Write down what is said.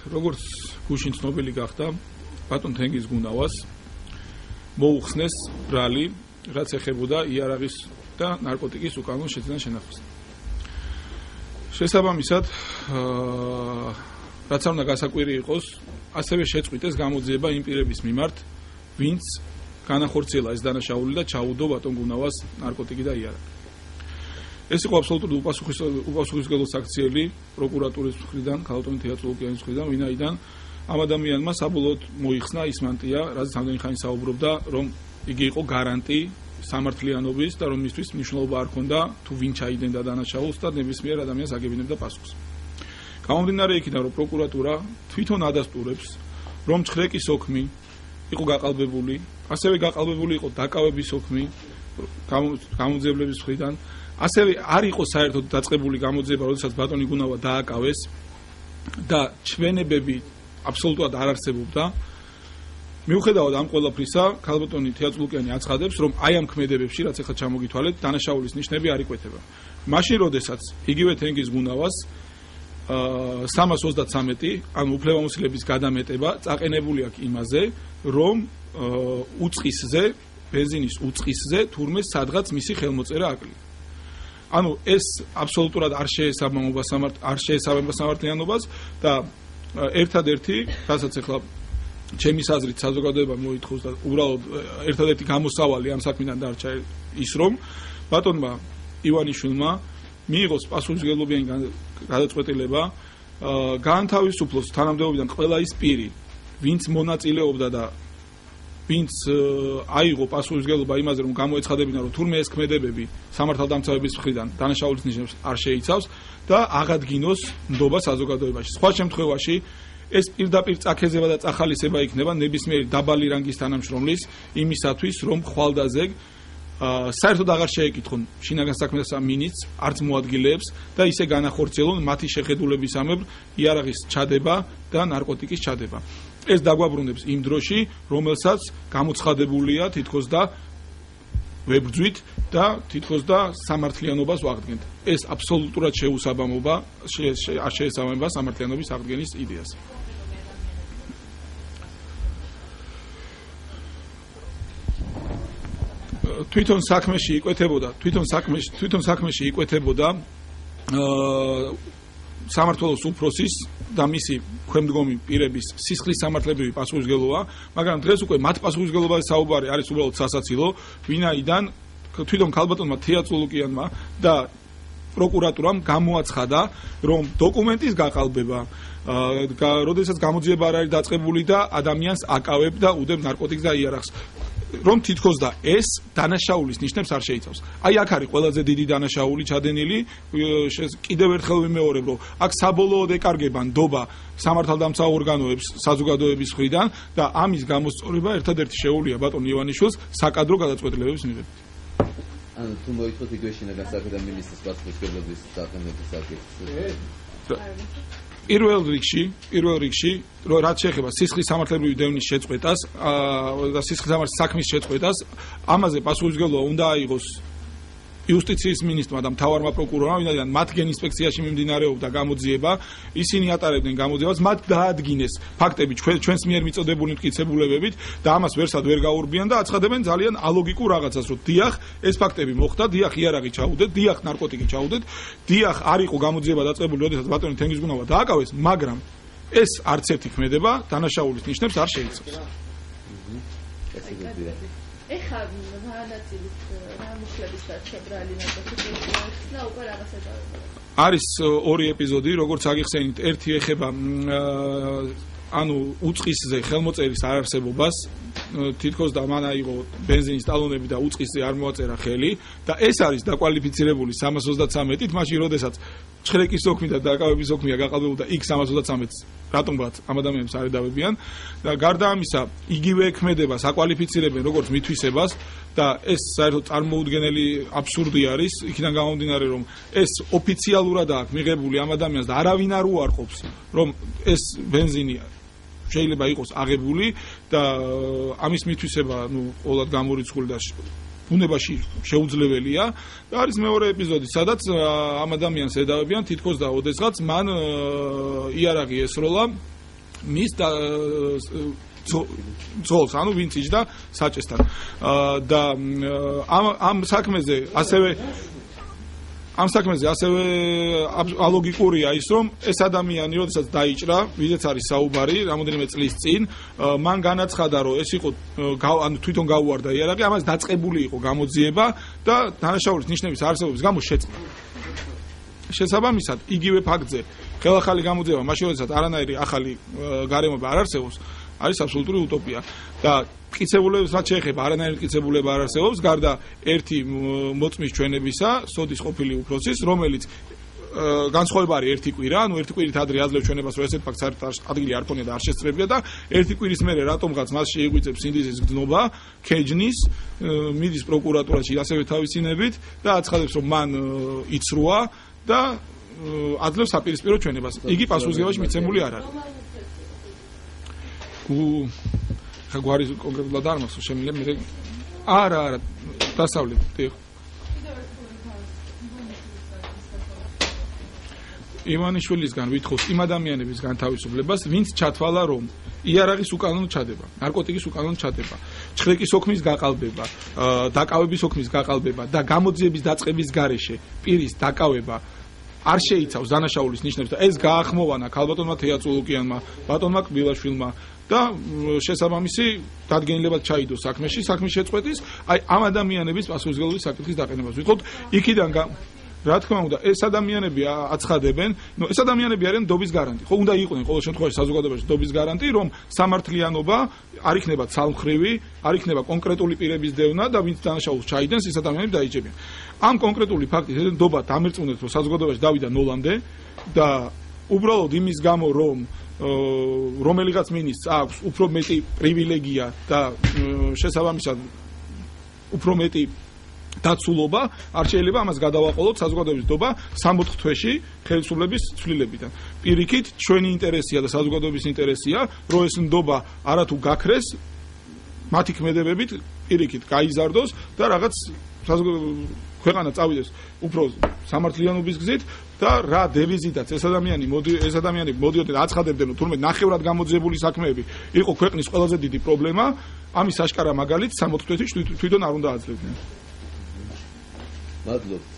როგორც გუშინ ცნობილი გახდა, ბატონ თენგიზ გუნავას მოუხსნეს ბრალი, რაც ეხებოდა იარაღის და ნარკოტიკის უკანონო შეძენა შენახვის. შესაბამისად, რაც არ უნდა გასაკვირი იყოს, ასევე შეწყვიტეს გამოძიება იმ პირების მიმართ, ვინც განახორციელა ეს დანაშაული და ჩაუდო ბატონ გუნავას ნარკოტიკი და იარაღი. ეს იყო აბსოლუტურად უპასუხისმგებლო საქციელი პროკურატურის მხრიდან, ქალბატონი თეატროლოგიანის მხრიდან, ვინაიდან ამ ადამიანმა საბოლოოდ მოიხსნა ის მანტია, რაც ამდენი ხანი საუბრობდა, რომ იგი იყო გარანტი სამართლიანობის და რომ მისთვის მნიშვნელობა არ ჰქონდა თუ ვინ ჩაიდენდა დანაშაულს და ნებისმიერ ადამიანს აგებინებდა პასუხს. გამომდინარე იქიდან, რომ პროკურატურა თვითონ ადასტურებს, რომ ჩხრეკის ოქმი იყო გაყალბებული, ასევე გაყალბებული იყო დაკავების ოქმი გამოძიებლების მხრიდან, ასევე არ იყო საერთოდ დაწყებული გამოძიება, როდესაც ბატონი გუნავა დააკავეს და ჩვენებები აბსოლუტურად არ არსებობდა. მიუხედავად ამ ყველაფრისა, ქალბატონი თეატროლოგიანი აცხადებს, რომ აი ამ ქმედებებში, რაც ახლა ჩამოგითვალეთ, დანაშაულის ნიშნები არ იკვეთება. მაშინ, როდესაც იგივე თენგიზ გუნავას 333, ანუ უფლებამოსილების გადამეტება წაყენებული აქვს იმაზე, რომ უწყისზე, ბენზინის უწყისზე თურმე სადღაც მისი ხელმოწერა აკლია. ანუ ეს აბსოლუტურად არ შეესაბამება სამართლიანობას და ერთადერთი, რასაც ახლა ჩემი აზრით საზოგადოება მოითხოვს და უბრალოდ ერთადერთი გამოსავალი ამ საქმიდან დარჩა ის, რომ ბატონმა ივანიშვილმა მიიღოს პასუხისმგებლობიანი გადაწყვეტილება, გაანთავისუფლოს თანამდებობიდან ყველა ის პირი, ვინც მონაწილეობდა და ვინც აიღო პასუხისმგებლობა იმაზე, რომ გამოეცხადებინა, რომ თურმე ეს ქმედებები სამართალდამცავების მხრიდან დანაშაულის ნიშნებს არ შეიცავს და აღადგინოს ნდობა საზოგადოებაში. სხვა შემთხვევაში ეს პირდაპირ წაქეზება და წახალისება იქნება ნებისმიერი დაბალი რანგის თანამშრომლის იმისათვის, რომ ხვალდაზე საერთოდ აღარ შეეკითხონ შინაგან საქმეთა მინისტრს, არც მოადგილეებს და ისე განახორციელონ მათი შეხედულებისამებრ იარაღის ჩადება და ნარკოტიკის ჩადება. ეს დაგვაბრუნებს იმ დროში, რომელსაც გამოცხადებულია თითქოს და ვებრძვით და თითქოს და სამართლიანობას ვაღდგენთ. ეს აბსოლუტურად არ შეესაბამება სამართლიანობის აღდგენის იდეას. თვითონ საქმეში იკვეთებოდა სამართლოს უფროსის და მისი ქვემდგომი პირების სისხლის სამართლებრივი პასუხისმგებლობა, მაგრამ დღეს უკვე მათ პასუხისმგებლობაზე საუბარი არის უბრალოდ სასაცილო, ვინაიდან თვითონ ქალბატონმა თეატროლოგიანმა და პროკურატურამ გამოაცხადა, რომ დოკუმენტის გაყალბება, როდესაც გამოძიება არ არის დაწყებული და ადამიანს აკავებ და უდებ ნარკოტიკს და იარაღს, რომ თითქოს და ეს დანაშაულის ნიშნებს არ შეიცავს. აი აქ არის ყველაზე დიდი დანაშაული ჩადენილი, კიდევ ერთხელ ვიმეორებ, რომ აქ საბოლოოდ ეკარგება ნდობა სამართალდამცავ ორგანოებს საზოგადოების მხრიდან და ამის გამოსწორება ერთადერთი შეუულია ბატონ ივანიშვილს საკადრო გადაწყვეტილებების მიღებით. ანუ თუ მოითხოვთ იგივე შინაგან საქმეთა მინისტრის პასუხისმგებლობის საქმეების საკითხს. პირველ რიგში, რაც შეეხება სისხლის სამართლებრივი დევნის შეწყვეტას და სისხლის სამართლის საქმის შეწყვეტას, ამაზე პასუხისმგებლობა უნდა აიღოს იუსტიციის მინისტრმა და მთავარმა პროკურორმა, ვინაიდან მათგან ინსპექციაში მიმდინარეობდა გამოძიება, ისინი ატარებდნენ გამოძიებას, მათ დაადგინეს ფაქტები ჩვენს მიერ მიწოდებული მტკიცებულებებით და ამას ვერსად ვერ გაურბიან და აცხადებენ ძალიან ალოგიკურ რაღაცას, რომ დიახ, ეს ფაქტები მოხდა, დიახ, იარაღი ჩაუდეთ, დიახ, ნარკოტიკი ჩაუდეთ, დიახ, არ იყო გამოძიება დაწყებული, როდესაც ბატონი თენგიზ გუნავა დააკავეს, მაგრამ ეს არც ერთი ქმედება დანაშაულის ნიშნებს არ შეიცავს. ეხლა განაცილეთ რა მუშლების დაჩაბრალი ნარკოტიკების და უკვე რაღაცა დავიბადა. არის ორი ეპიზოდი, როგორც აგიხსენით, ერთი ეხება ანუ უწყისზე ხელმოწერის არარსებობას, თითქოს და მან აიღო ბენზინის ტალონები და უწყისზე არ მოაწერა ხელი და ეს არის დაკვალიფიცირებული 333-ით, მაშინ როდესაც ჩხრეკის ოქმი და დაკავების ოქმია გაყალბებული და იქ 333-ს რატომღაც ამ ადამიანებს არ დავებიან და გარდა ამისა იგივე ქმედებას აკვალიფიცირებენ როგორც მითვისებას და ეს საერთოდ წარმოუდგენელი აბსურდი არის, იქიდან გამომდინარე, რომ ეს ოფიციალურად აქვს მიღებული ამ ადამიანს და არავინ არ უარყოფს, რომ ეს ბენზინი შეიძლება იყოს აღებული და ამის მითვისება, ყოველად გამორიცხული და ბუნებაში შეუძლებელია და არის მეორე ეპიზოდი, სადაც ამ ადამიანს ედავებიან თითქოს და ოდესღაც მან იარაღი ესროლა მის ძოლს, ანუ ვინც იჯდა საჭესთან. და ამ საქმეზე ასევე ალოგიკურია ის, რომ ეს ადამიანი, როდესაც დაიჭრა, ვიზეც არის საუბარი, რამოდენიმე წლის წინ, მან განაცხადა, რომ ეს იყო ანუ თვითონ გაუვარდა იარაღი, ამას დაწყებული იყო გამოძიება და დანაშაულის ნიშნების არსებობის გამო შეწყდა. შესაბამისად, იგივე ფაქტზე ხელახალი გამოძიება, მაშინ როდესაც არანაირი ახალი გარემოება არ არსებობს, არის აბსოლუტურიუტოპია და მტკიცებულებას რაც შეეხება, არანაირი მტკიცებულება არ არსებობს, გარდა ერთი მოწმის ჩვენებისა, სოდის ყოფილი უფროსის, რომელიც განსხვავება არის ერთი კვირა, ანუ ერთი კვირით ადრე აძლევს ჩვენებას, რომ ესეთ ფაქტს ადგილი არ ქონია და არ შესწრებია და ერთი კვირის მერე რატომღაც მას შეიგვიწევს ინდიზის გზნობა, ქეჯნის, მიდის პროკურატურაში ასევე თავისინებით და აცხადებს, რომ მან იცრუა და აძლევს საპირისპირო ჩვენებას. იგი პასუხისმგებაში მიცემული არ არის. გვარი კონკრეტულად არ მახსოვს, შემიძლია მე არა დასავლეთ დიახ. ივანიშვილისგან ვითხოვს იმ ადამიანებისგან თავისუფლებას, ვინც ჩათვალა, რომ იარაღის უკანონო ჩადება, ნარკოტიკის უკანონო ჩადება, ჩხრეკის ოქმის გაყალბება, დაკავების ოქმის გაყალბება და გამოძიების დაწყების გარეშე პირის დაკავება არ შეიცავს დანაშაულის ნიშნებს და ეს გაახმოვანა ქალბატონმა თეატრულუკიანმა, ბატონმა კბილაშვილმა და შესაბამისი დადგენილებად ჩაიდო საქმეში, საქმის შეწყვეტის, აი ამ ადამიანების პასუხისმგებლობის საკითხის დაყენებას. ვიტყოდ, იქიდან რა თქმა უნდა, ეს ადამიანები აცხადებენ, ეს ადამიანები არიან დობის გარანტი. ხო, უნდა იყვნენ ყოველ შემთხვევაში საზოგადოებაში დობის გარანტი, რომ სამართლიანობა არ იქნება ცალმხრივი, არ იქნება კონკრეტული პირების დევნა და ვინც დანაშაულს ჩაიდენს, ეს ადამიანები დაიჭებიან. ამ კონკრეტული ფაქტის დობა დამერწმუნეთ, რომ საზოგადოებაში დავიდა ნოლამდე და უბრალოდ იმის გამო, რომ რომელიღაც მინისტრს აქვს უფრო მეტი პრივილეგია და შესაბამისად უფრო მეტი დაცულობა, არ შეიძლება ამას გადავაყოლოთ საზოგადოების დობა 64 თვეში ხელისუფლების ცვლილებიდან. პირიქით, ჩვენი ინტერესია და საზოგადოების ინტერესია, რომ ეს ნდობა არათუ გაქრეს, მათი ქმედებებით პირიქით გაიზარდოს და რაღაც ქვეყანა წავიდეს უფრო სამართლიანობის გზით და რა დევიზითაც ეს ადამიანები მოდიოდნენ აცხადებდნენ, რომ თურმე ნახევრად გამოძიებული საქმეები იყო ქვეყნის ყველაზე დიდი პრობლემა, ამის აშკარა მაგალითს 64 თვეში თვითონ არ უნდა აძლევდნენ. მადლობთ.